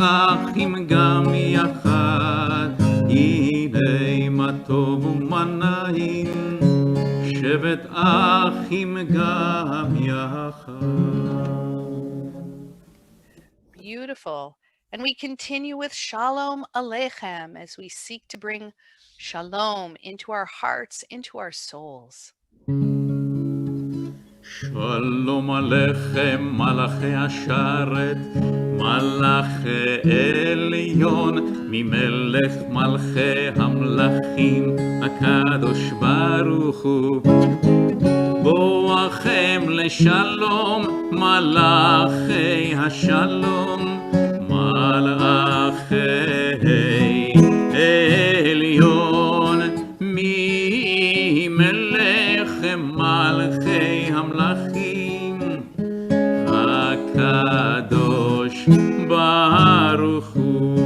אחים גם יחד, הנה מה טוב ומה נעים, שבט אחים גם יחד. Beautiful. And we continue with Shalom Aleichem as we seek to bring shalom into our hearts, into our souls. שלום עליכם מלאכי השרת, מלאכי עליון, ממלך מלכי המלכים, הקדוש ברוך הוא. בואכם לשלום, מלאכי השלום, מלאכי עליון, ממלך מלכי המלכים, הקדוש ברוך הוא.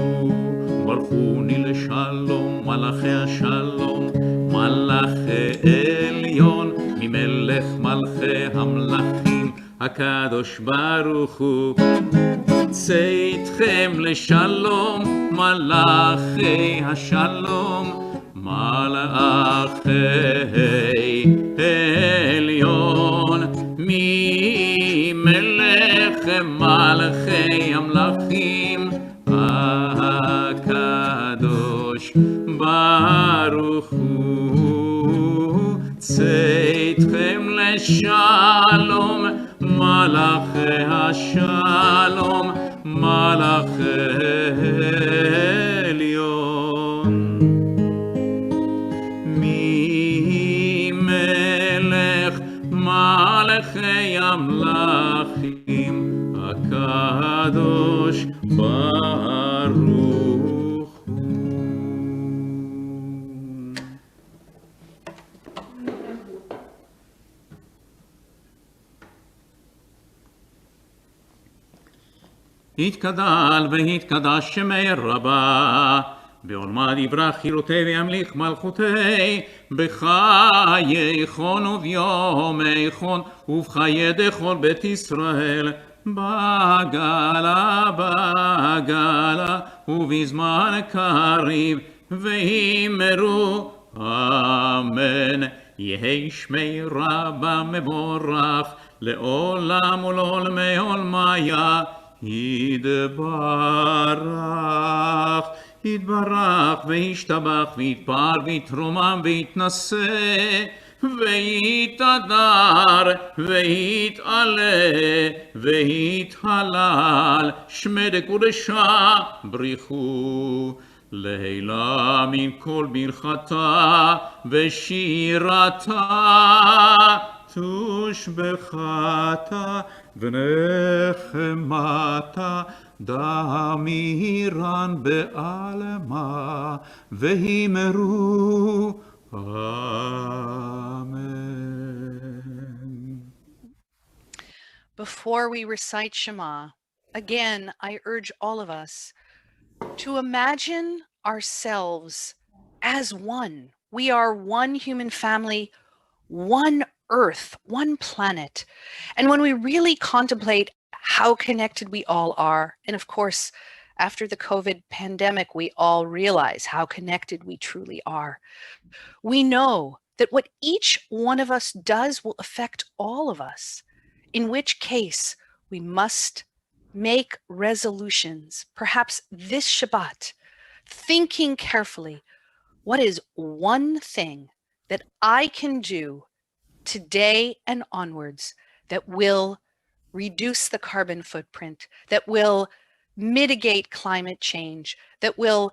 ברכוני לשלום, מלאכי השלום, מלאכי עליון, ממלך מלכי המלכים, הקדוש ברוך הוא. צאתכם לשלום, מלאכי השלום, מלאכי עליון, ממלך מלכי המלכים, הקדוש ברוך הוא. צאתכם לשלום, מלאכי השלום, מלאכי עליון, ממלך מלכי המלכים, הקדוש ברוך הוא. יתגדל ויתקדש שמי רבה, בעולמה דברה חירותי וימליך מלכותי, בחייכון וביומייכון ובחיי דכל בית ישראל, בגלה בגלה ובזמן קריב, ואמרו אמן. יהי שמי רבה מבורך לעולם ולעולמי עולמיה, יתברך, יתברך וישתבח ויתפאר ויתרומם ויתנשא ויתהדר ויתעלה ויתהלל, שמי דקודשה בריחו לילה מן כל ברכתה ושירתה, תושבחתה ונחמתה, דמירן בעלמה, והימרו אמן. Before we recite Shema, again, I urge all of us to imagine ourselves as one. We are one human family, one earth, one planet. And when we really contemplate how connected we all are, and of course, after the COVID pandemic, we all realize how connected we truly are. We know that what each one of us does will affect all of us, in which case we must make resolutions, perhaps this Shabbat, thinking carefully, what is one thing that I can do today and onwards that will reduce the carbon footprint, that will mitigate climate change, that will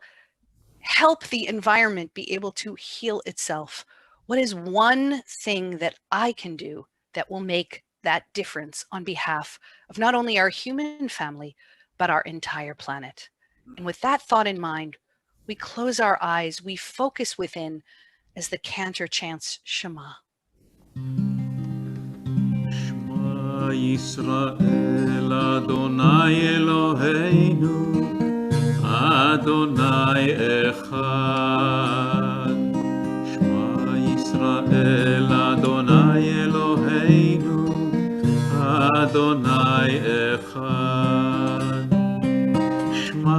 help the environment be able to heal itself? What is one thing that I can do that will make that difference on behalf of not only our human family, but our entire planet? And with that thought in mind, we close our eyes, we focus within as the Cantor chants Shema. Shema Yisrael, Adonai Eloheinu, Adonai Echad. Shema Yisrael, Adonai Eloheinu, Adonai Echad. Shema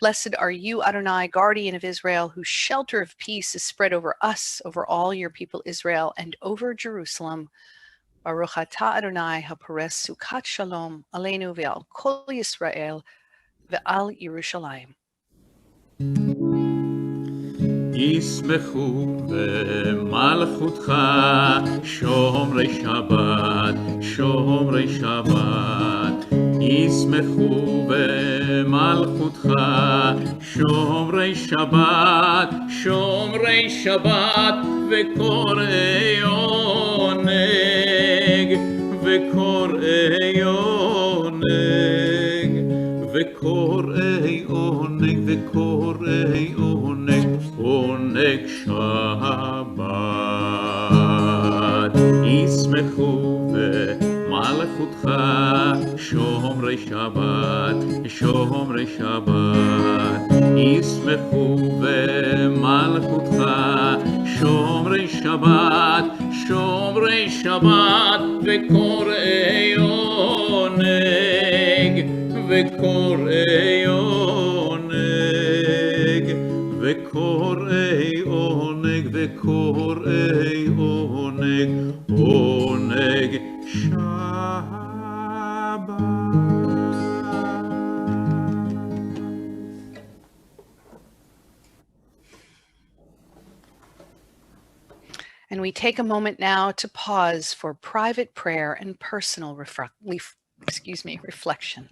Blessed are you, Adonai, guardian of Israel, whose shelter of peace is spread over us, over all your people Israel, and over Jerusalem. Baruch atah Adonai, hapores sukat shalom, aleinu ve'al kol Yisrael, ve'al Yerushalayim. ישמחו במלכותך שומרי שבת, שומרי שבת. ישמחו במלכותך שומרי שבת, שומרי שבת. וקוראי עונג, וקוראי עונג, וקוראי עונג, וקוראי עונג, עונג שבת. ישמחו במלכותך שומרי שבת, שומרי שבת. ישמחו במלכותך שומרי שבת, שומרי שבת. וקוראי עונג, וקוראי עונג, וקוראי עונג, וקוראי עונג, עונג שבת. And we take a moment now to pause for private prayer and personal reflection.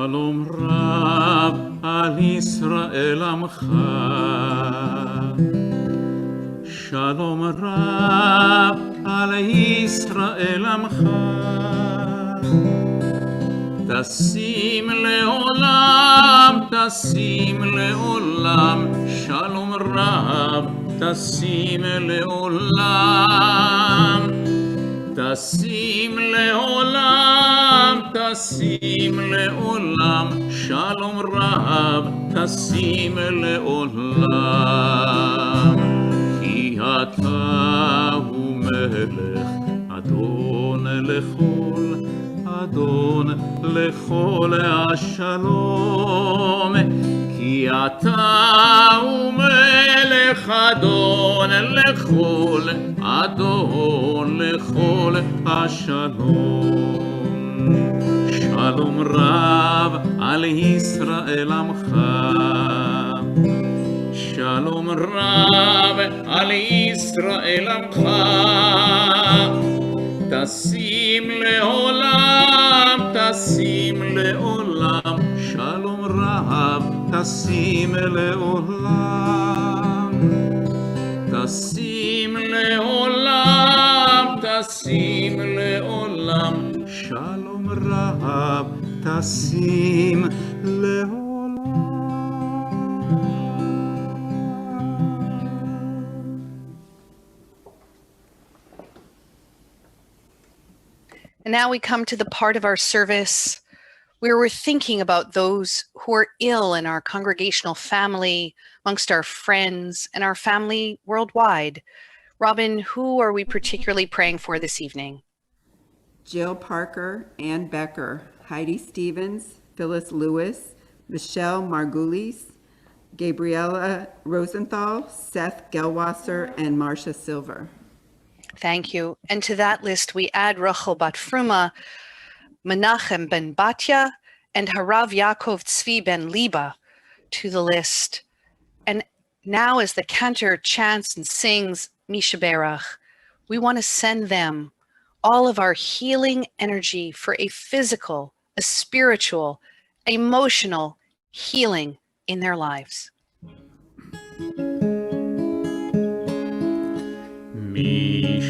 שלום רב על ישראל עמך, שלום רב על ישראל עמך. תשים לעולם, תשים לעולם, שלום רב, תשים לעולם. תשים לעולם, תשים לעולם, שלום רב, תשים לעולם. כי אתה הוא מלך, אדון לכל, אדון לכל השלום. כי כי אתה הוא מלך אדון לכל, אדון לכל השלום. שלום רב על ישראל עמך, שלום רב על ישראל עמך, תשים לעולם, תשים לעולם, שלום רב תשים לעולם, תשים לעולם, תשים לעולם, שלום רב תשים לעולם. And now we come to the part of our service where we're thinking about those who are ill in our congregational family, amongst our friends, and our family worldwide. Robin, who are we particularly praying for this evening? Jill Parker, Ann Becker, Heidi Stevens, Phyllis Lewis, Michelle Margulies, Gabriella Rosenthal, Seth Gelwasser, and Marcia Silver. Thank you. And to that list, we add Rachel Bat Fruma, Menachem ben Batya, and Harav Yaakov Tzvi ben Liba to the list. And now as the Cantor chants and sings Misha Berach, we want to send them all of our healing energy for a physical, a spiritual, emotional healing in their lives. מי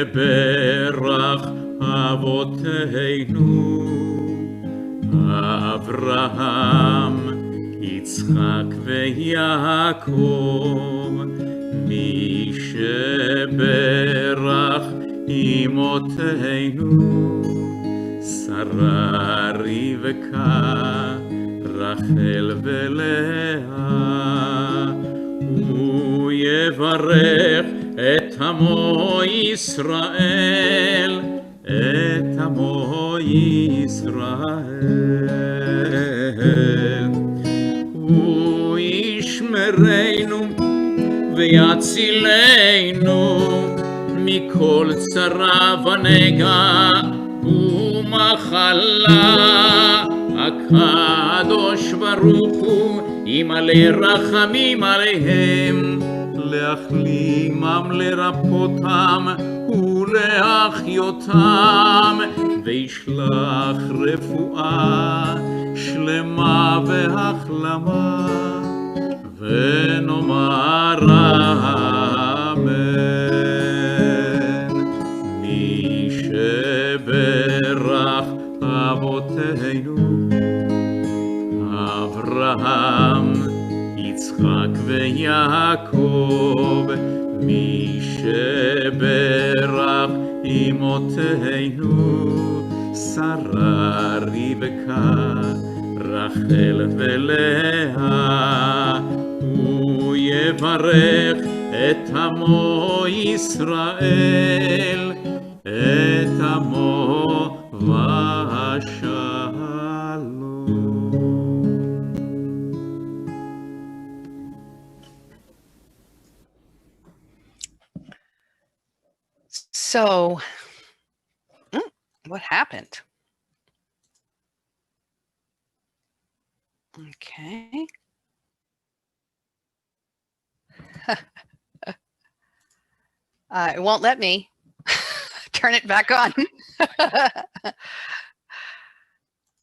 שברך אבותינו, אברהם, יצחק ויעקב, מי שברך אמותינו, שרה רבקה, רחל ולאה, הוא יברך את עמו ישראל, את עמו ישראל. הוא ישמרנו ויצילנו מכל צרה ונגע ומחלה. הקדוש ברוך הוא ימלא רחמים עליהם, להחלימם, לרפאותם ולהחיותם, וישלח רפואה שלמה והחלמה, ונאמר אמן. מי שברך אבותינו, אברהם, יצחק ויעקב, מי שברך אמותינו, שרה רבקה, רחל ולאה, הוא יברך את עמו ישראל, את עמו ושלום. So, what happened? Okay. It won't let me turn it back on.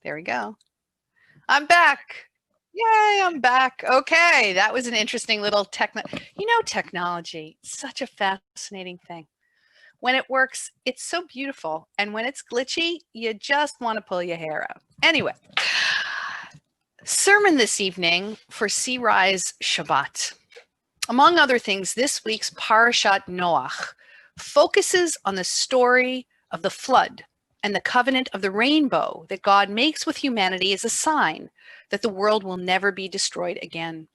There we go. I'm back. Yay, I'm back. Okay, that was an interesting little technology, such a fascinating thing. When it works, it's so beautiful. And when it's glitchy, you just want to pull your hair out. Anyway, sermon this evening for Sea Rise Shabbat. Among other things, this week's Parashat Noach focuses on the story of the flood and the covenant of the rainbow that God makes with humanity as a sign that the world will never be destroyed again.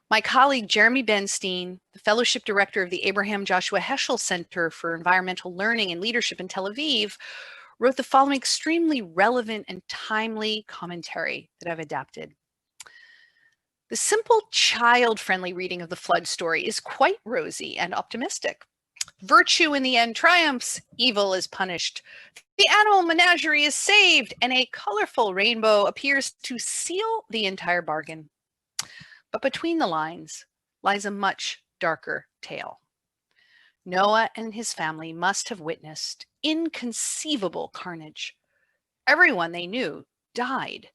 My colleague, Jeremy Benstein, the Fellowship Director of the Abraham Joshua Heschel Center for Environmental Learning and Leadership in Tel Aviv, wrote the following extremely relevant and timely commentary that I've adapted. The simple child-friendly reading of the flood story is quite rosy and optimistic. Virtue in the end triumphs, evil is punished. The animal menagerie is saved, and a colorful rainbow appears to seal the entire bargain. But between the lines lies a much darker tale. Noah and his family must have witnessed inconceivable carnage. Everyone they knew died,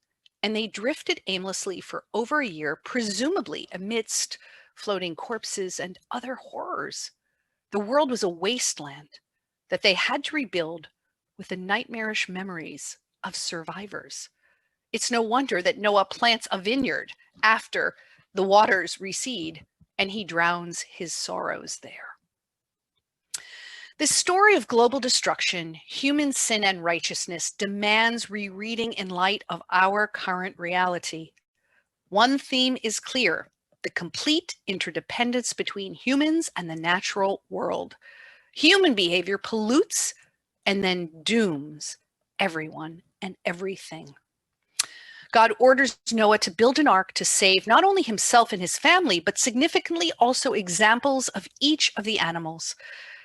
and they drifted aimlessly for over a year, presumably amidst floating corpses and other horrors. The world was a wasteland that they had to rebuild with the nightmarish memories of survivors. It's no wonder that Noah plants a vineyard after the waters recede and he drowns his sorrows there. This story of global destruction, human sin, and righteousness demands rereading in light of our current reality. One theme is clear: the complete interdependence between humans and the natural world. Human behavior pollutes and then dooms everyone and everything. God orders Noah to build an ark to save not only himself and his family, but significantly also examples of each of the animals.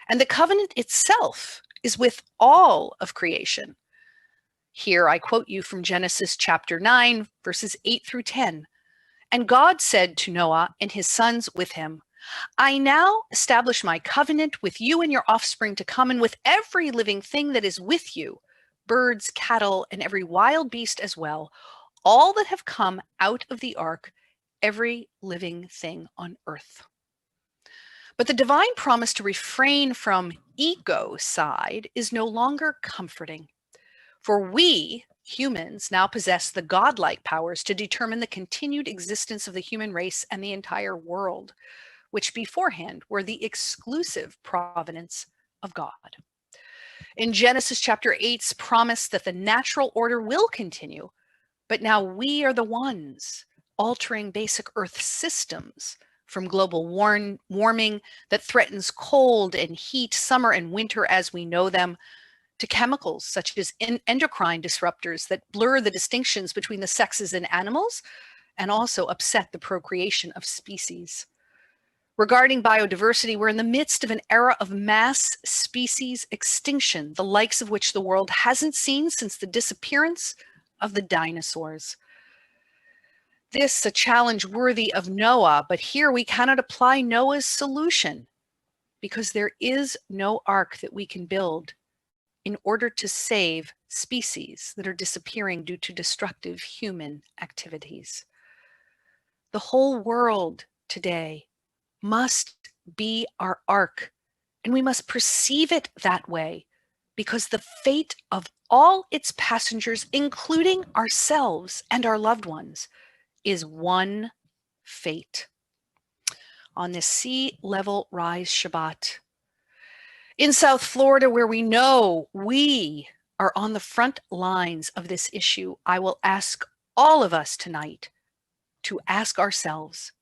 And the covenant itself is with all of creation. Here I quote you from Genesis chapter 9, verses 8 through 10. And God said to Noah and his sons with him, I now establish my covenant with you and your offspring to come, and with every living thing that is with you, birds, cattle, and every wild beast as well, all that have come out of the ark, every living thing on earth. But the divine promise to refrain from ecocide is no longer comforting. For we, humans, now possess the godlike powers to determine the continued existence of the human race and the entire world, which beforehand were the exclusive providence of God. In Genesis chapter 8's promise that the natural order will continue, but now we are the ones altering basic Earth systems, from global warming that threatens cold and heat, summer and winter as we know them, to chemicals such as endocrine disruptors that blur the distinctions between the sexes in animals and also upset the procreation of species. Regarding biodiversity, we're in the midst of an era of mass species extinction, the likes of which the world hasn't seen since the disappearance of the dinosaurs. This a challenge worthy of Noah, but here we cannot apply Noah's solution because there is no ark that we can build in order to save species that are disappearing due to destructive human activities. The whole world today must be our ark, and we must perceive it that way because the fate of all its passengers, including ourselves and our loved ones, is one fate. On this sea level rise Shabbat, in South Florida, where we know we are on the front lines of this issue, I will ask all of us tonight to ask ourselves,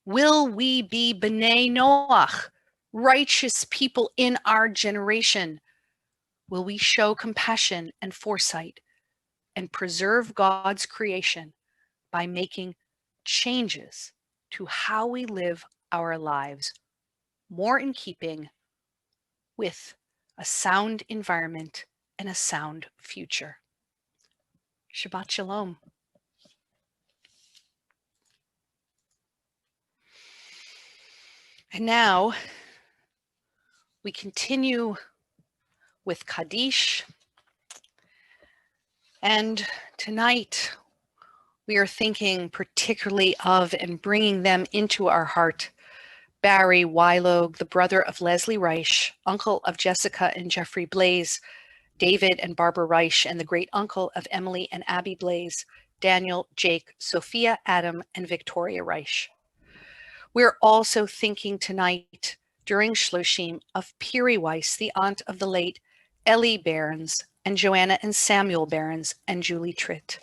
will we be B'nai Noach, righteous people in our generation? Will we show compassion and foresight and preserve God's creation by making changes to how we live our lives, more in keeping with a sound environment and a sound future? Shabbat Shalom. And now we continue with Kaddish. And tonight we are thinking particularly of and bringing them into our heart Barry Weilogue, the brother of Leslie Reich, uncle of Jessica and Jeffrey Blaze, David and Barbara Reich, and the great uncle of Emily and Abby Blaze, Daniel, Jake, Sophia, Adam, and Victoria Reich. We're also thinking tonight during Shloshim of Piri Weiss, the aunt of the late Ellie Behrens, and Joanna and Samuel Behrens, and Julie Tritt.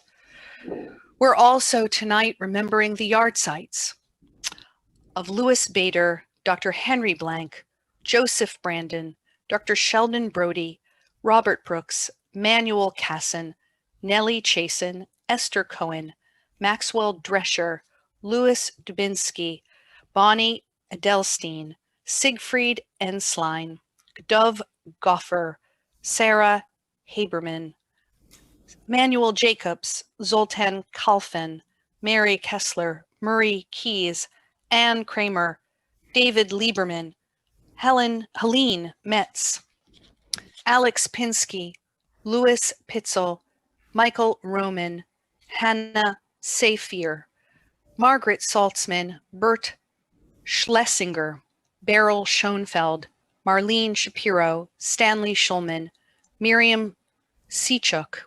We're also tonight remembering the yard sites of Louis Bader, Dr. Henry Blank, Joseph Brandon, Dr. Sheldon Brody, Robert Brooks, Manuel Casson, Nellie Chasen, Esther Cohen, Maxwell Drescher, Louis Dubinsky, Bonnie Edelstein, Siegfried Enslein, Dov Goffer, Sarah Haberman, Manuel Jacobs, Zoltan Kalfin, Mary Kessler, Murray Keyes, Anne Kramer, David Lieberman, Helene Metz, Alex Pinsky, Louis Pitzel, Michael Roman, Hannah Safier, Margaret Saltzman, Bert Schlesinger, Beryl Schoenfeld, Marlene Shapiro, Stanley Schulman, Miriam Sechuk,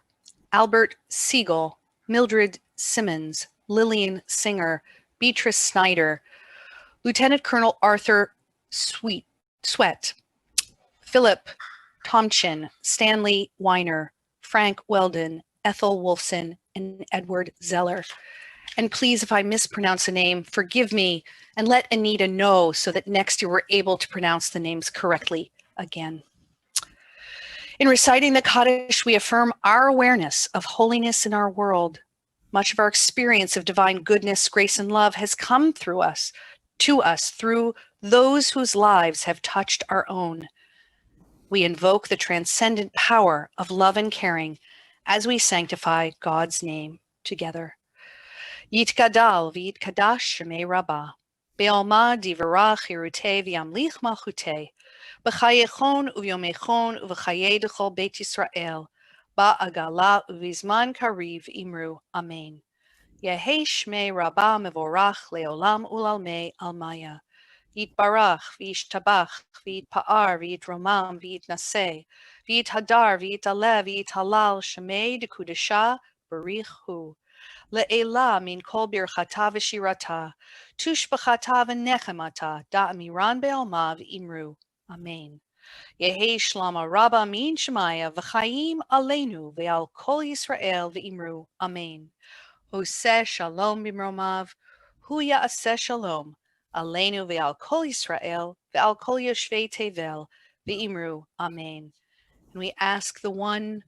Albert Siegel, Mildred Simmons, Lillian Singer, Beatrice Snyder, Lieutenant Colonel Arthur Sweat, Philip Tomchin, Stanley Weiner, Frank Weldon, Ethel Wolfson, and Edward Zeller. And please, if I mispronounce a name, forgive me and let Anita know so that next year we're able to pronounce the names correctly again. In reciting the Kaddish, we affirm our awareness of holiness in our world. Much of our experience of divine goodness, grace, and love has come through us, to us, through those whose lives have touched our own. We invoke the transcendent power of love and caring as we sanctify God's name together. Yitgadal v'yitkadash shemei Rabbah, be'alma divarach hirutei v'yamlich malchutei, b'chayechon uvyomechon uv'chayei d'chol Beit Yisrael, ba'agala uvizman kariv imru, Amen. Yehei shmei Rabbah mevorach leolam ulalmei almaya. Yitbarach v'yishtabach v'yitpa'ar v'yitromam v'yitnaseh, v'yithadar v'yitaleh v'yithalal shemei d'kudesha barich hu. Le'ela min kol birchata v'shirata, tushbachata v'nechemata, da'amiran be'alma v'imru. Amen. Yehi shlama rabba min shemaya v'chaim aleinu ve'al kol Yisrael v'imru. Amen. Oseh shalom b'mromav, hu ya'aseh shalom, aleinu ve'al kol Yisrael ve'al kol yoshvei tevel v'imru. Amen. And we ask the one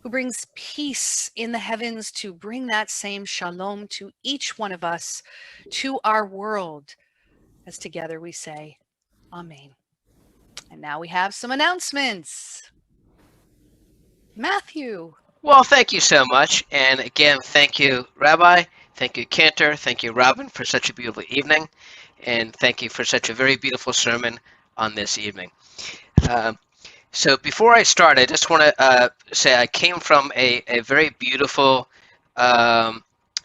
who brings peace in the heavens to bring that same shalom to each one of us, to our world, as together we say, Amen. And now we have some announcements. Matthew. Well, thank you so much. And again, thank you, Rabbi. Thank you, Cantor. Thank you, Robin, for such a beautiful evening. And thank you for such a very beautiful sermon on this evening. So before I start, I just want to say I came from a very beautiful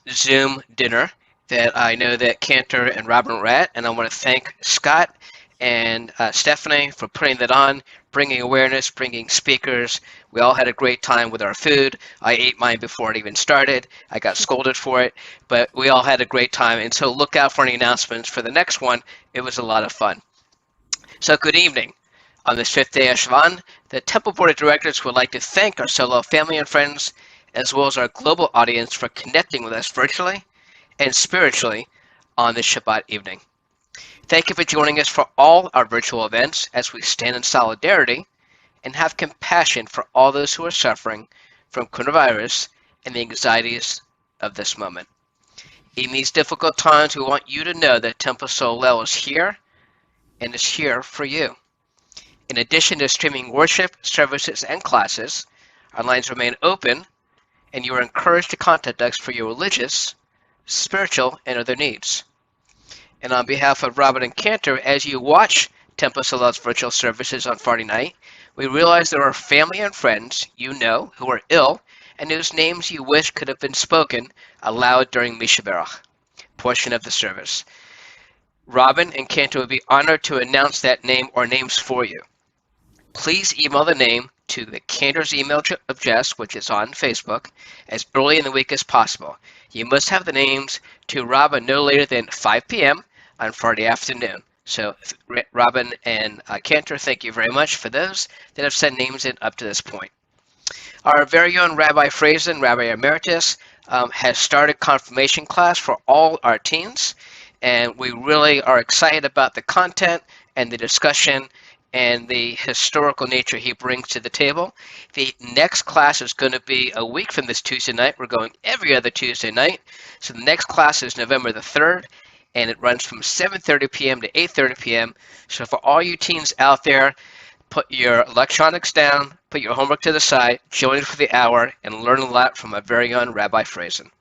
Zoom dinner that I know that Cantor and Robin were at, and I want to thank Scott and Stephanie for putting that on, bringing awareness, bringing speakers. We all had a great time with our food. I ate mine before it even started. I got scolded for it, but we all had a great time, and so look out for any announcements for the next one. It was a lot of fun. So good evening. On this fifth day of Shvan, the Temple Board of Directors would like to thank our Solel family and friends, as well as our global audience, for connecting with us virtually and spiritually on this Shabbat evening. Thank you for joining us for all our virtual events as we stand in solidarity and have compassion for all those who are suffering from coronavirus and the anxieties of this moment. In these difficult times, we want you to know that Temple Solel is here and is here for you. In addition to streaming worship, services, and classes, our lines remain open, and you are encouraged to contact us for your religious, spiritual, and other needs. And on behalf of Robin and Cantor, as you watch Temple Solel's virtual services on Friday night, we realize there are family and friends you know who are ill and whose names you wish could have been spoken aloud during Mishaberach portion of the service. Robin and Cantor would be honored to announce that name or names for you. Please email the name to the Cantor's email address, which is on Facebook, as early in the week as possible. You must have the names to Robin no later than 5 p.m. on Friday afternoon. So Robin and Cantor, thank you very much for those that have sent names in up to this point. Our very own Rabbi Frazen, Rabbi Emeritus, has started confirmation class for all our teens, and we really are excited about the content and the discussion and the historical nature he brings to the table. The next class is going to be a week from this Tuesday night. We're going every other Tuesday night. So the next class is November the 3rd, and it runs from 7:30 p.m. to 8:30 p.m. So for all you teens out there, put your electronics down, put your homework to the side, join us for the hour, and learn a lot from our very own Rabbi Rosen.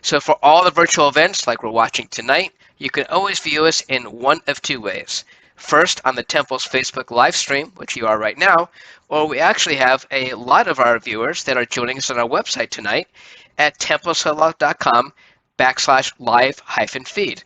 So for all the virtual events like we're watching tonight, you can always view us in one of two ways. First, on the Temple's Facebook live stream, which you are right now, or we actually have a lot of our viewers that are joining us on our website tonight at templesolel.com/live-feed.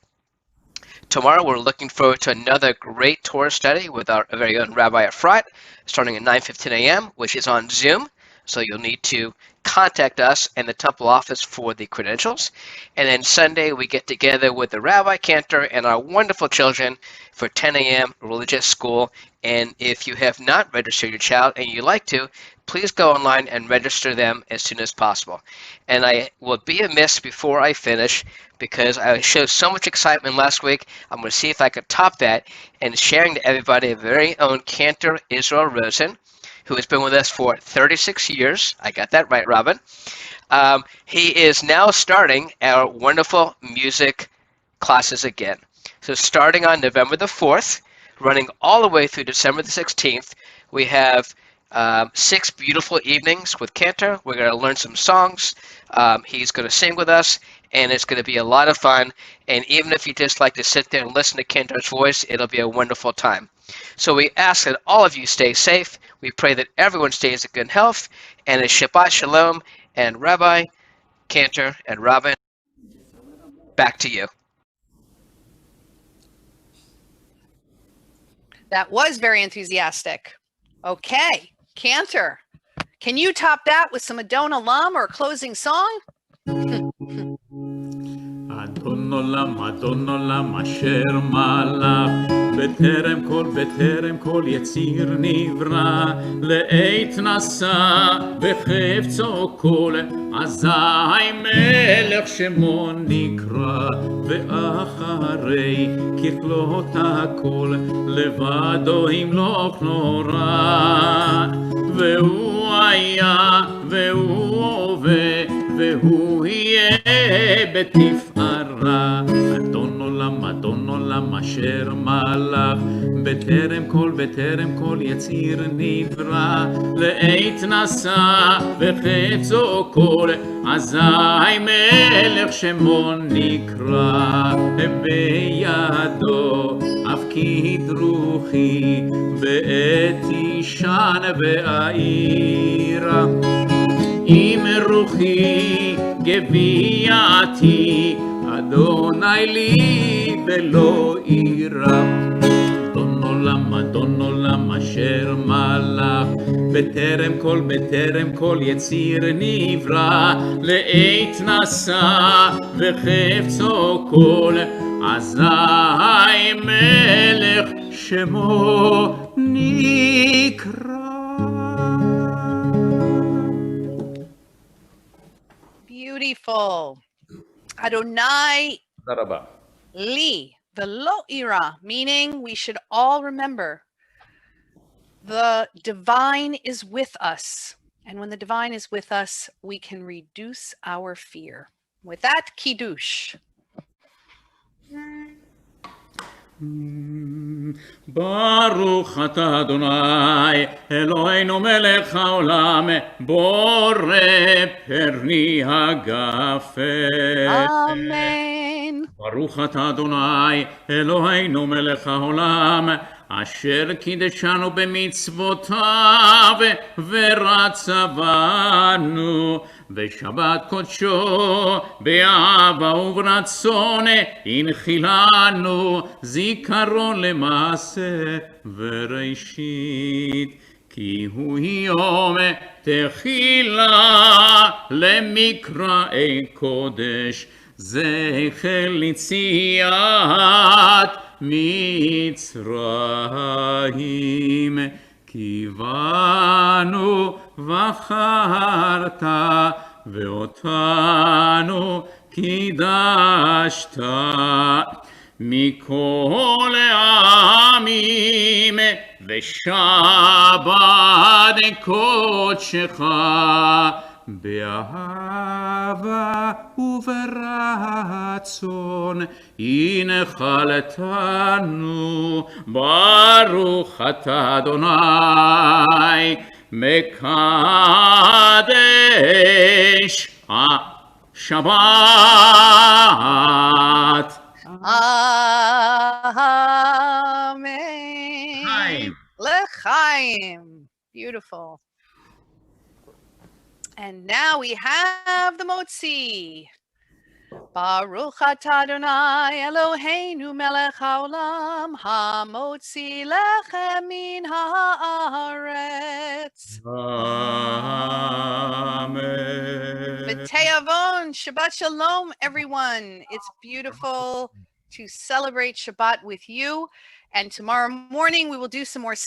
Tomorrow, we're looking forward to another great Torah study with our very own Rabbi Efrat, starting at 9:15 a.m., which is on Zoom. So you'll need to contact us in the Temple office for the credentials. And then Sunday, we get together with the Rabbi, Cantor, and our wonderful children for 10 a.m. religious school. And if you have not registered your child and you'd like to, please go online and register them as soon as possible. And I will be amiss before I finish, because I showed so much excitement last week. I'm going to see if I could top that and sharing to everybody a very own Cantor Israel Rosen, who has been with us for 36 years. I got that right, Robin. He is now starting our wonderful music classes again. So starting on November the 4th, running all the way through December the 16th, we have 6 beautiful evenings with Cantor. We're going to learn some songs. He's going to sing with us, and it's going to be a lot of fun. And even if you just like to sit there and listen to Cantor's voice, it'll be a wonderful time. So we ask that all of you stay safe. We pray that everyone stays in good health, and a Shabbat Shalom. And Rabbi, Cantor, and Robin, back to you. That was very enthusiastic. Okay, Cantor, can you top that with some Adon Olam or a closing song? אדון עולם אשר מלך בטרם כל יציר נברא לעת נשא וחפצו כל אזי מלך שמו נקרא ואחרי ככלות הכל לבדו ימלוך נורא והוא היה והוא הווה והוא יהיה בתפארה אדון עולם אשר מלך בטרם כל יציר נברא לעת נשא וחפצו כל אזי מלך שמו נקרא בידו אבקיד רוחי בעת ישן בעירה עם רוחי גוויעתי אדוני לי ולא אירא אדון עולם אשר מלך בטרם כל יציר נברא לעת נשא וחפצו כל אזי מלך שמו נקרא. Beautiful. Adonai תודה רבה. li, the lo ira, meaning we should all remember the divine is with us. And when the divine is with us, we can reduce our fear. With that, kiddush. ברוך אתה אדוני אלוהינו מלך העולם בורא פרי הגפן Amen. ברוך אתה אדוני אלוהינו מלך העולם אשר קידשנו במצוותיו ורצה בנו בשבת קודשו באהבה וברצון הנחילנו זיכרון למעשה וראשית כי הוא יום תחילה למקראי קודש זכר ליציאת מצרים כי בנו בחרת ואותנו קידשת מכל העמים ושבת קודשך באהבה וברצון הנחלתנו ברוך אתה אדוני מקדש השבת. Amen. Chaim. L'chaim. Beautiful. And now we have the motzi. Baruch atah Adonai Eloheinu melech haolam hamotzi lechem min haaretz. Amen. V'te'avon, Shabbat Shalom, everyone. It's beautiful to celebrate Shabbat with you. And tomorrow morning we will do some more